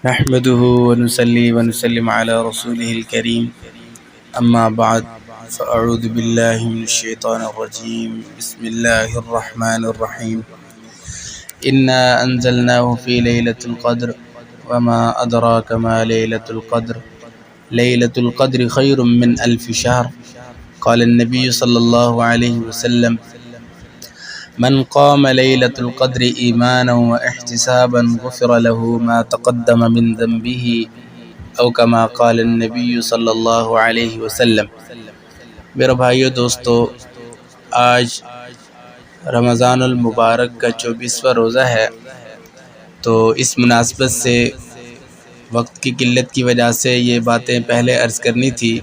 نحمده ونصلي ونسلم على رسوله الكريم أما بعد فأعوذ بالله من الشيطان الرجيم بسم الله الرحمن الرحيم إنا أنزلناه في ليلة القدر وما أدراك ما ليلة القدر ليلة القدر خير من ألف شهر قال النبي صلى الله عليه وسلم من قام ليلة القدر إيمانا واحتسابا غفر له ما تقدم من ذنبه او كما قال النبي صلی اللہ علیہ وسلم۔ میرے بھائیو دوستو، آج رمضان المبارک کا 24واں روزہ ہے، تو اس مناسبت سے وقت کی قلت کی وجہ سے یہ باتیں پہلے عرض کرنی تھی،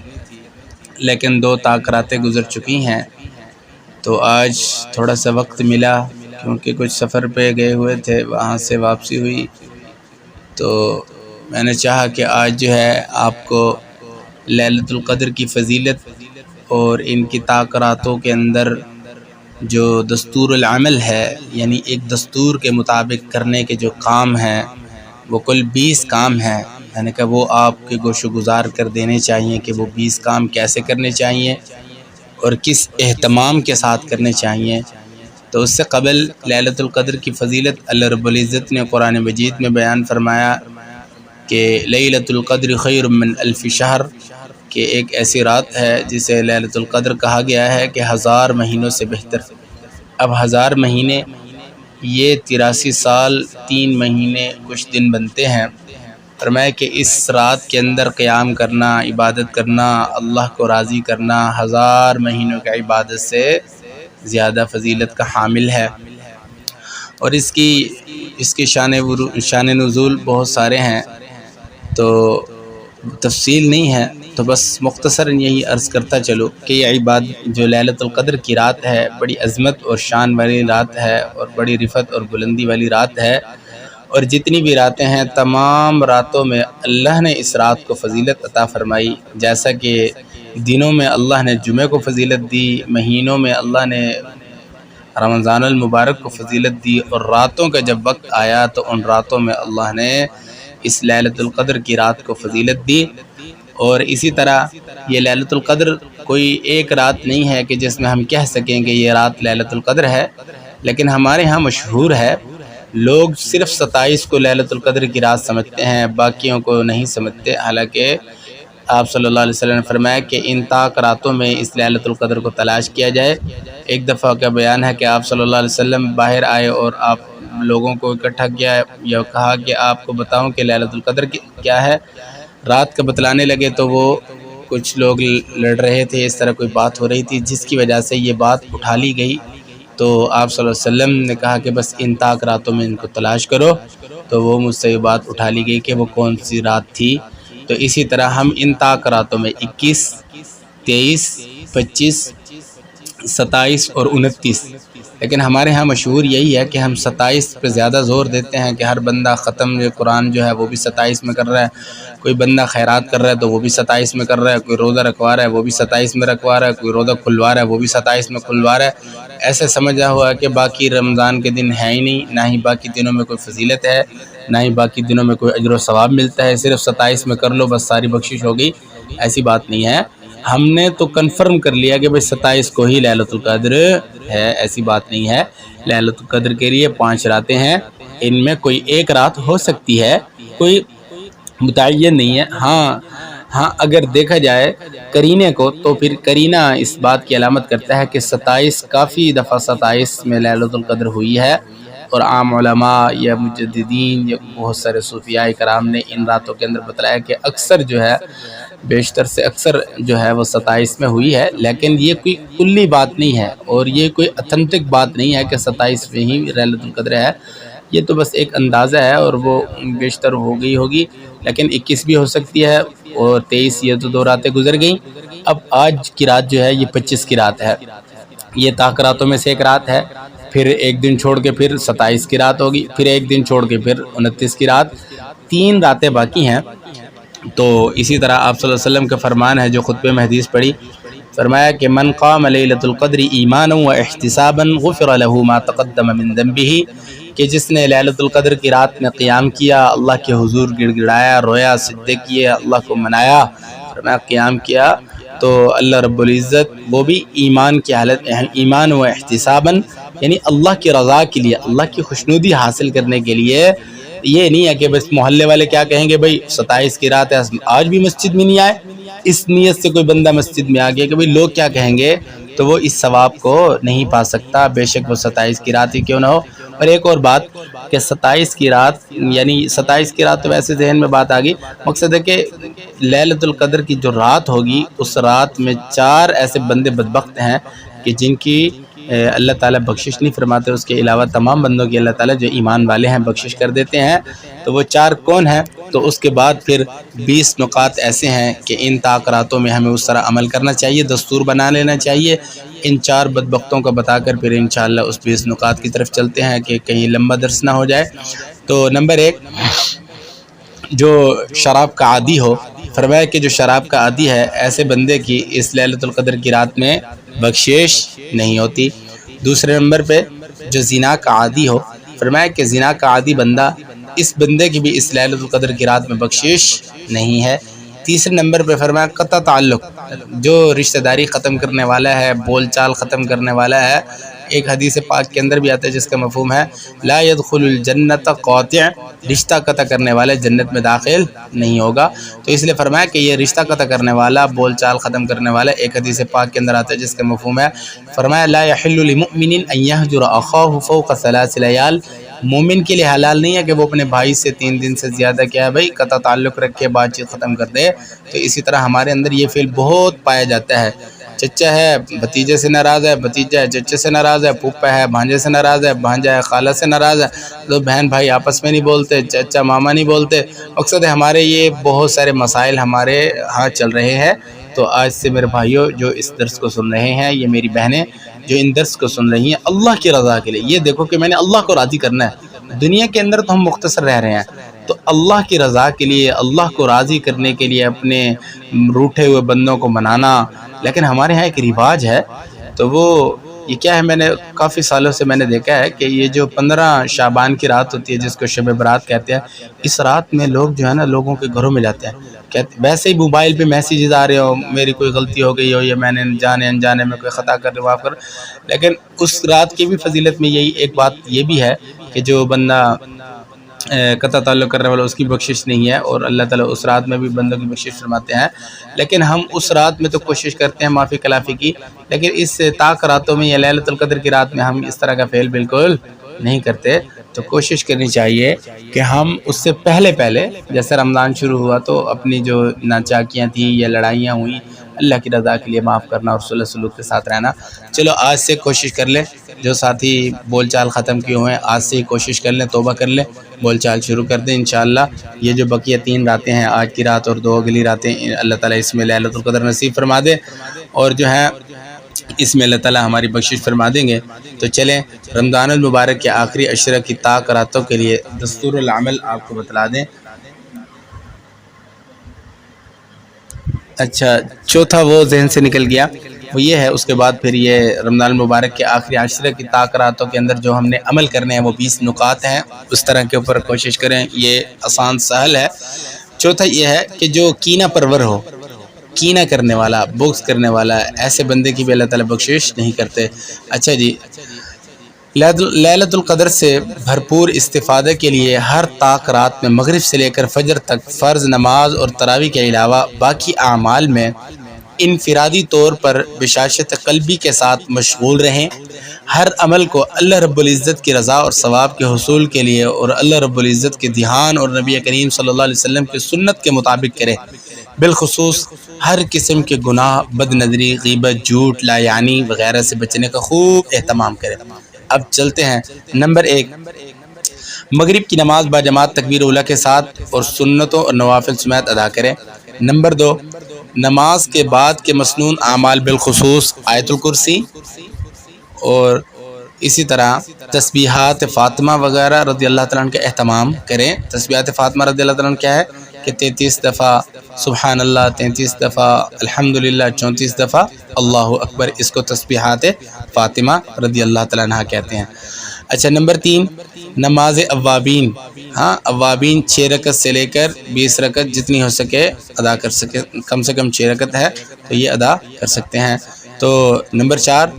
لیکن 2 تاخیراتیں گزر چکی ہیں، تو آج تھوڑا سا وقت ملا کیونکہ کچھ سفر پہ گئے ہوئے تھے، وہاں سے واپسی ہوئی، تو میں نے چاہا کہ آج جو ہے آپ کو لیلۃ القدر کی فضیلت اور ان کی تاخیراتوں کے اندر جو دستور العمل ہے، یعنی ایک دستور کے مطابق کرنے کے جو کام ہیں، وہ کل 20 کام ہیں، میں نے کہا وہ آپ کے گوش و گزار کر دینے چاہیے کہ وہ 20 کام کیسے کرنے چاہیے اور کس اہتمام کے ساتھ کرنے چاہیے۔ تو اس سے قبل لیلۃ القدر کی فضیلت اللہ رب العزت نے قرآن مجید میں بیان فرمایا کہ لیلۃ القدر خیر من الف شہر، کہ ایک ایسی رات ہے جسے لیلۃ القدر کہا گیا ہے کہ 1000 مہینوں سے بہتر۔ اب 1000 مہینے یہ 83 سال 3 مہینے کچھ دن بنتے ہیں، فرمایا کہ اس رات کے اندر قیام کرنا، عبادت کرنا، اللہ کو راضی کرنا 1000 مہینوں کی عبادت سے زیادہ فضیلت کا حامل ہے۔ اور اس کی شان نزول بہت سارے ہیں، تو تفصیل نہیں ہے، تو بس مختصراً یہی عرض کرتا چلو کہ یہ عبادت جو لیلۃ القدر کی رات ہے، بڑی عظمت اور شان والی رات ہے، اور بڑی رفعت اور بلندی والی رات ہے، اور جتنی بھی راتیں ہیں تمام راتوں میں اللہ نے اس رات کو فضیلت عطا فرمائی۔ جیسا کہ دنوں میں اللہ نے جمعہ کو فضیلت دی، مہینوں میں اللہ نے رمضان المبارک کو فضیلت دی، اور راتوں کا جب وقت آیا تو ان راتوں میں اللہ نے اس لیلۃ القدر کی رات کو فضیلت دی۔ اور اسی طرح یہ لیلۃ القدر کوئی ایک رات نہیں ہے کہ جس میں ہم کہہ سکیں کہ یہ رات لیلۃ القدر ہے، لیکن ہمارے ہاں مشہور ہے، لوگ صرف 27 کو لیلۃ القدر کی رات سمجھتے ہیں، باقیوں کو نہیں سمجھتے، حالانکہ آپ صلی اللہ علیہ وسلم نے فرمایا کہ ان راتوں میں اس لیلۃ القدر کو تلاش کیا جائے۔ ایک دفعہ کا بیان ہے کہ آپ صلی اللہ علیہ وسلم باہر آئے اور آپ لوگوں کو اکٹھا کیا یا کہا کہ آپ کو بتاؤں کہ لیلۃ القدر کیا ہے، رات کا بتلانے لگے تو وہ کچھ لوگ لڑ رہے تھے، اس طرح کوئی بات ہو رہی تھی جس کی وجہ سے یہ بات اٹھا لی گئی، تو آپ صلی اللہ علیہ وسلم نے کہا کہ بس ان راتوں میں ان کو تلاش کرو، تو وہ مجھ سے یہ بات اٹھا لی گئی کہ وہ کون سی رات تھی۔ تو اسی طرح ہم ان راتوں میں 21، 23، 25، 27 اور 29، لیکن ہمارے ہاں مشہور یہی ہے کہ ہم 27 پہ زیادہ زور دیتے ہیں کہ ہر بندہ ختم قرآن جو ہے وہ بھی 27 میں کر رہا ہے، کوئی بندہ خیرات کر رہا ہے تو وہ بھی 27 میں کر رہا ہے، کوئی روزہ رکھوا رہا ہے وہ بھی 27 میں رکھوا رہا ہے، کوئی روزہ کھلوا رہا ہے وہ بھی 27 میں کھلوا رہا ہے۔ ایسے سمجھا ہوا ہے کہ باقی رمضان کے دن ہے ہی نہیں، نہ ہی باقی دنوں میں کوئی فضیلت ہے، نہ ہی باقی دنوں میں کوئی اجر و ثواب ملتا ہے، صرف 27 میں کر لو بس ساری بخشش ہو گئی، ایسی بات نہیں ہے۔ ہم نے تو کنفرم کر لیا کہ بھئی 27 کو ہی لیلۃ القدر ہے، ایسی بات نہیں ہے۔ لیلۃ القدر کے لیے 5 راتیں ہیں، ان میں کوئی ایک رات ہو سکتی ہے، کوئی متعین نہیں ہے۔ ہاں اگر دیکھا جائے قرینے کو تو پھر قرینہ اس بات کی علامت کرتا ہے کہ 27 کافی دفعہ 27 میں لیلۃ القدر ہوئی ہے، اور عام علماء یا مجددین یا بہت سارے صوفیاء کرام نے ان راتوں کے اندر بتلایا کہ اکثر جو ہے، بیشتر سے اکثر جو ہے وہ 27 میں ہوئی ہے، لیکن یہ کوئی کلی بات نہیں ہے، اور یہ کوئی اتھنٹک بات نہیں ہے کہ 27 میں ہی لیلۃ القدر ہے، یہ تو بس ایک اندازہ ہے، اور وہ بیشتر ہو گئی ہوگی، لیکن 21 بھی ہو سکتی ہے، اور 23 یہ تو 2 راتیں گزر گئیں۔ اب آج کی رات جو ہے یہ 25 کی رات ہے، یہ راتوں میں سے ایک رات ہے، پھر ایک دن چھوڑ کے پھر 27 کی رات ہوگی، پھر ایک دن چھوڑ کے پھر 29 کی رات، 3 راتیں باقی ہیں۔ تو اسی طرح آپ صلی اللہ علیہ وسلم کا فرمان ہے جو خطبے میں حدیث پڑھی، فرمایا کہ من قام لیلۃ القدر ایمانا واحتسابا غفر له ما تقدم من ذنبه، کہ جس نے لیلۃ القدر کی رات میں قیام کیا، اللہ کے حضور گڑ گڑایا، رویا، سجدے کیے، اللہ کو منایا، فرمایا قیام کیا، تو اللہ رب العزت وہ بھی ایمان کی حالت، ایمان و احتساباً، یعنی اللہ کی رضا کے لیے، اللہ کی خوشنودی حاصل کرنے کے لیے، یہ نہیں ہے کہ بس محلے والے کیا کہیں گے، بھائی 27 کی رات ہے آج بھی مسجد میں نہیں آئے، اس نیت سے کوئی بندہ مسجد میں آ گیا کہ بھئی لوگ کیا کہیں گے، تو وہ اس ثواب کو نہیں پا سکتا، بے شک وہ 27 کی رات ہی کیوں نہ ہو۔ اور ایک اور بات کہ 27 کی رات، یعنی 27 کی رات تو ویسے ذہن میں بات آ گئی، مقصد ہے کہ لیلۃ القدر کی جو رات ہوگی، اس رات میں 4 ایسے بندے بدبخت ہیں کہ جن کی اللہ تعالیٰ بخشش نہیں فرماتے، اس کے علاوہ تمام بندوں کی اللہ تعالیٰ جو ایمان والے ہیں بخشش کر دیتے ہیں۔ تو وہ 4 کون ہیں؟ تو اس کے بعد پھر 20 نکات ایسے ہیں کہ ان تاکراتوں میں ہمیں اس طرح عمل کرنا چاہیے، دستور بنا لینا چاہیے۔ ان 4 بدبختوں کو بتا کر پھر انشاءاللہ اس 20 نکات کی طرف چلتے ہیں کہ کہیں لمبا درس نہ ہو جائے۔ تو نمبر 1، جو شراب کا عادی ہو، فرمایا کہ جو شراب کا عادی ہے ایسے بندے کی اس لیلۃ القدر کی رات میں بخشش نہیں ہوتی۔ دوسرے نمبر پہ جو زنا کا عادی ہو، فرمایا کہ زنا کا عادی بندہ، اس بندے کی بھی اس لیلۃ القدر کی رات میں بخشش نہیں ہے۔ تیسرے نمبر پہ فرمایا قطع تعلق، جو رشتہ داری ختم کرنے والا ہے، بول چال ختم کرنے والا ہے، ایک حدیث پاک کے اندر بھی آتا ہے جس کا مفہوم ہے لا يدخل الجنت قاطع، رشتہ قطع کرنے والا جنت میں داخل نہیں ہوگا۔ تو اس لیے فرمایا کہ یہ رشتہ قطع کرنے والا، بول چال ختم کرنے والا، ایک حدیث پاک کے اندر آتا ہے جس کا مفہوم ہے، فرمایا لا يحل لمؤمن ان يهجر اخاه فوق 3 لیال، مومن کے لیے حلال نہیں ہے کہ وہ اپنے بھائی سے 3 دن سے زیادہ کیا ہے بھائی قطع تعلق رکھ کے بات چیت ختم کر دے۔ تو اسی طرح ہمارے اندر یہ فعل بہت پایا جاتا ہے، چچا ہے بھتیجے سے ناراض ہے، بھتیجا ہے چچے سے ناراض ہے، پھوپھا ہے بھانجے سے ناراض ہے، بھانجا ہے خالہ سے ناراض ہے، تو بہن بھائی آپس میں نہیں بولتے، چچا ماما نہیں بولتے۔ مقصد ہے ہمارے یہ بہت سارے مسائل ہمارے ہاں چل رہے ہیں۔ تو آج سے میرے بھائیوں جو اس درس کو سن رہے ہیں، یہ میری بہنیں جو ان درس کو سن رہی ہیں، اللہ کی رضا کے لیے، یہ دیکھو کہ میں نے اللہ کو راضی کرنا ہے۔ دنیا کے اندر تو ہم مختصر رہ رہے ہیں، تو اللہ کی رضا کے لیے، اللہ کو راضی کرنے کے لیے اپنے روٹھے ہوئے بندوں کو منانا۔ لیکن ہمارے ہاں ایک رواج ہے، تو وہ یہ کیا ہے، میں نے کافی سالوں سے میں نے دیکھا ہے کہ یہ جو 15 شعبان کی رات ہوتی ہے جس کو شب برات کہتے ہیں، اس رات میں لوگ جو ہے نا لوگوں کے گھروں میں جاتے ہیں، ویسے ہی موبائل پہ میسیجز آ رہے ہو، میری کوئی غلطی ہو گئی ہو یا میں نے جانے انجانے میں کوئی خطا کر معاف کر، لیکن اس رات کی بھی فضیلت میں یہی ایک بات یہ بھی ہے کہ جو بندہ قطع تعلق کرنے والا اس کی بخشش نہیں ہے، اور اللہ تعالیٰ اس رات میں بھی بندوں کی بخشش فرماتے ہیں۔ لیکن ہم اس رات میں تو کوشش کرتے ہیں معافی کلافی کی، لیکن اس طاق راتوں میں یا لیلۃ القدر کی رات میں ہم اس طرح کا فعل بالکل نہیں کرتے۔ تو کوشش کرنی چاہیے کہ ہم اس سے پہلے جیسے رمضان شروع ہوا تو اپنی جو ناچاکیاں تھیں یا لڑائیاں ہوئیں، اللہ کی رضا کے لیے معاف کرنا اور صلح سلوک کے ساتھ رہنا۔ چلو آج سے کوشش کر لیں، جو ساتھی بول چال ختم کیے ہوئے ہیں آج سے ہی کوشش کر لیں، توبہ کر لیں، بول چال شروع کر دیں انشاءاللہ۔ یہ جو بقیہ 3 راتیں ہیں، آج کی رات اور 2 اگلی راتیں، اللہ تعالیٰ اس میں لیلۃ القدر نصیب فرما دے، اور جو ہے اس میں اللہ تعالیٰ ہماری بخشش فرما دیں گے۔ تو چلیں رمضان المبارک کے آخری عشرہ کی طاق راتوں کے لیے دستور العمل آپ کو بتلا دیں۔ اچھا، چوتھا وہ ذہن سے نکل گیا، وہ یہ ہے، اس کے بعد پھر یہ رمضان المبارک کے آخری عشرہ کی طاق راتوں کے اندر جو ہم نے عمل کرنے ہیں وہ 20 نکات ہیں، اس طرح کے اوپر کوشش کریں، یہ آسان سہل ہے۔ چوتھا یہ ہے کہ جو کینہ پرور ہو، کینہ کرنے والا، بغض کرنے والا، ایسے بندے کی بھی اللہ تعالیٰ بخشش نہیں کرتے۔ اچھا جی، لیلۃ القدر سے بھرپور استفادے کے لیے ہر طاق رات میں مغرب سے لے کر فجر تک فرض نماز اور تراویح کے علاوہ باقی اعمال میں انفرادی طور پر بشاشت قلبی کے ساتھ مشغول رہیں۔ ہر عمل کو اللہ رب العزت کی رضا اور ثواب کے حصول کے لیے اور اللہ رب العزت کے دھیان اور نبی کریم صلی اللہ علیہ وسلم کی سنت کے مطابق کرے۔ بالخصوص ہر قسم کے گناہ، بد نظری، غیبت، جھوٹ، لا یعنی وغیرہ سے بچنے کا خوب اہتمام کرے۔ اب چلتے ہیں نمبر 1، مغرب کی نماز باجماعت تکبیر اولیٰ کے ساتھ اور سنتوں اور نوافل سمیت ادا کریں۔ نمبر 2، نماز کے بعد کے مسنون اعمال بالخصوص آیت الکرسی اور اسی طرح تسبیحات فاطمہ وغیرہ رضی اللہ تعالیٰ عنہ کا اہتمام کریں۔ تسبیحات فاطمہ رضی اللہ تعالیٰ عنہ کیا ہے کہ 33 دفعہ سبحان اللہ، 33 دفعہ الحمدللہ، 34 دفعہ اللہ اکبر، اس کو تسبیحات فاطمہ رضی اللہ تعالیٰ عنہ کہتے ہیں۔ اچھا نمبر 3 نماز اوابین. ہاں اوابین 6 رکعت سے لے کر 20 رکعت جتنی ہو سکے ادا کر سکے، کم سے کم 6 رکعت ہے تو یہ ادا کر سکتے ہیں. تو نمبر 4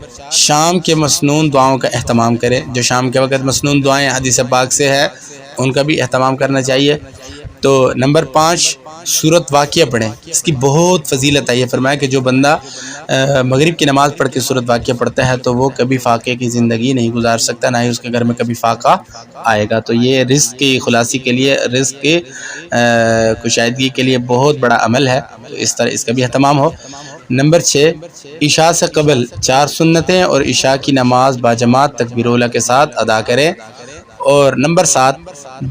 شام کے مسنون دعاؤں کا اہتمام کرے. جو شام کے وقت مسنون دعائیں حدیث پاک سے ہے ان کا بھی اہتمام کرنا چاہیے. تو نمبر 5 سورت واقعہ پڑھیں. اس کی بہت فضیلت ہے. یہ فرمایا کہ جو بندہ مغرب کی نماز پڑھ کے سورت واقعہ پڑھتا ہے تو وہ کبھی فاقے کی زندگی نہیں گزار سکتا، نہ ہی اس کے گھر میں کبھی فاقہ آئے گا. تو یہ رزق کی خلاصی کے لیے، رزق کی کشائدگی کے لیے بہت بڑا عمل ہے، تو اس طرح اس کا بھی اہتمام ہو. نمبر 6 عشاء سے قبل 4 سنتیں اور عشاء کی نماز باجماعت تکبیر اولیٰ کے ساتھ ادا کریں. اور نمبر 7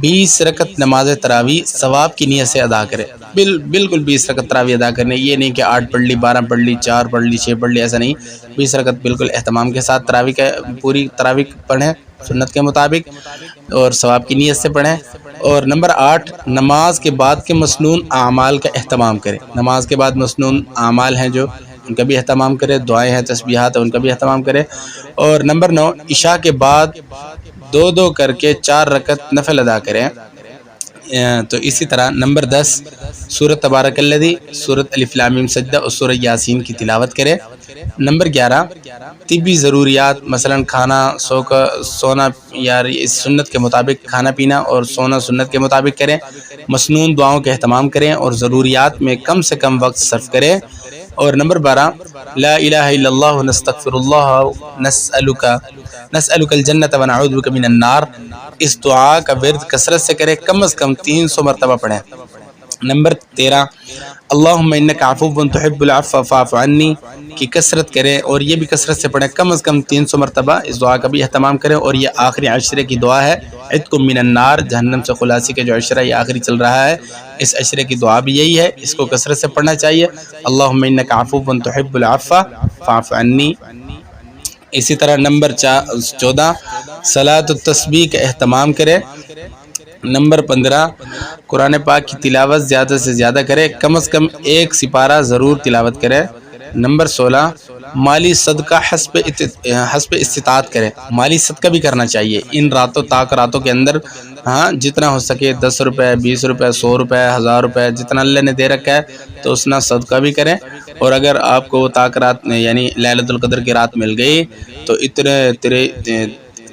20 رکعت نماز تراویح ثواب کی نیت سے ادا کرے. بالکل 20 رکعت تراویح ادا کرنے، یہ نہیں کہ 8 پڑھ لی، 12 پڑھ لی، 4 پڑھ لی، 6 پڑھ لی، ایسا نہیں. 20 رکعت بالکل اہتمام کے ساتھ تراویح کا پوری تراویح پڑھیں سنت کے مطابق اور ثواب کی نیت سے پڑھیں. اور نمبر 8 نماز کے بعد کے مسنون اعمال کا اہتمام کریں. نماز کے بعد مسنون اعمال ہیں جو ان کا بھی اہتمام کرے، دعائیں ہیں، تسبیحات ہیں، ان کا بھی اہتمام کرے. اور نمبر 9 عشاء کے بعد 2 کر کے 4 رکعت نفل ادا کریں. تو اسی طرح نمبر 10 سورۃ تبارک الذی، سورۃ الف لام میم سجدہ اور سورۃ یاسین کی تلاوت کرے. نمبر 11 طبی ضروریات مثلا کھانا سونا یا اس سنت کے مطابق کھانا پینا اور سونا سنت کے مطابق کریں. مسنون دعاؤں کا اہتمام کریں اور ضروریات میں کم سے کم وقت صرف کریں. اور نمبر 12 لا الہ الا اللہ نستغفر اللہ نسألک الجنۃ ونعوذ بک من النار، اس دعا کا ورد کثرت سے کرے، کم از کم 300 مرتبہ پڑھیں. نمبر 13 اللہم انک عفو تحب العفو فاعف عنی کی کثرت کریں اور یہ بھی کثرت سے پڑھیں، کم از کم 300 مرتبہ اس دعا کا بھی اہتمام کریں. اور یہ آخری عشرے کی دعا ہے، عتق من النار، جہنم سے خلاصی کا جو عشرہ یہ آخری چل رہا ہے، اس عشرے کی دعا بھی یہی ہے، اس کو کثرت سے پڑھنا چاہیے. اللہم انک عفو تحب العفو فاعف عنی. اسی طرح نمبر 14 صلاۃ التسبیح کا اہتمام کرے. نمبر 15 قرآن پاک کی تلاوت زیادہ سے زیادہ کرے، کم از کم 1 سپارہ ضرور تلاوت کرے. نمبر 16 مالی صدقہ حسب استطاعت کرے. مالی صدقہ بھی کرنا چاہیے ان راتوں کے اندر. ہاں جتنا ہو سکے 10 روپے، 20 روپے، 100 روپے، 1000 روپے، جتنا اللہ نے دے رکھا ہے تو اتنا صدقہ بھی کریں. اور اگر آپ کو رات یعنی لیلۃ القدر کی رات مل گئی تو اتنے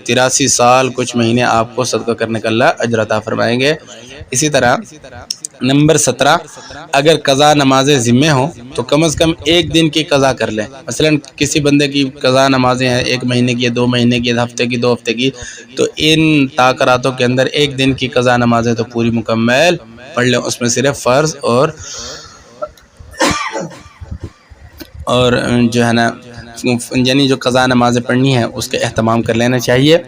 83 سال کچھ مہینے آپ کو صدقہ کرنے کا اللہ اجر عطا فرمائیں گے. اسی طرح نمبر 17 اگر قضا نمازیں ذمہ ہوں تو کم از کم 1 دن کی قضا کر لیں. مثلا کسی بندے کی قضا نمازیں ہیں 1 مہینے کی، 2 مہینے کی، 1 ہفتے کی، 2 ہفتے کی، تو ان تاکراتوں کے اندر 1 دن کی قضا نمازیں تو پوری مکمل پڑھ لیں. اس میں صرف فرض اور جو ہے نا یعنی جو قضا نمازیں پڑھنی ہیں اس کا اہتمام کر لینا چاہیے.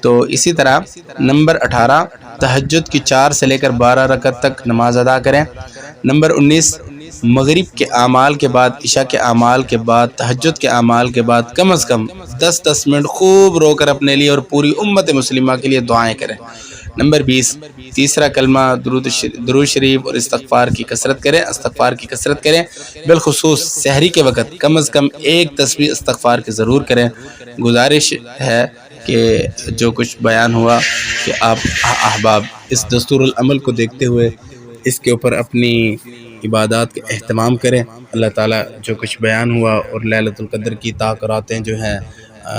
تو اسی طرح نمبر 18 تہجد کی 4 سے لے کر 12 رکعت تک نماز ادا کریں. نمبر 19 مغرب کے اعمال کے بعد، عشاء کے اعمال کے بعد، تہجد کے اعمال کے بعد کم از کم 10 منٹ خوب رو کر اپنے لیے اور پوری امت مسلمہ کے لیے دعائیں کریں. نمبر 20 تیسرا کلمہ درود شریف اور استغفار کی کثرت کریں. بالخصوص سحری کے وقت کم از کم 1 تسبیح استغفار کی ضرور کریں. گزارش ہے کہ جو کچھ بیان ہوا کہ آپ احباب اس دستور العمل کو دیکھتے ہوئے اس کے اوپر اپنی عبادات کا اہتمام کریں. اللہ تعالیٰ جو کچھ بیان ہوا اور لیلۃ القدر کی تاکراتیں جو ہیں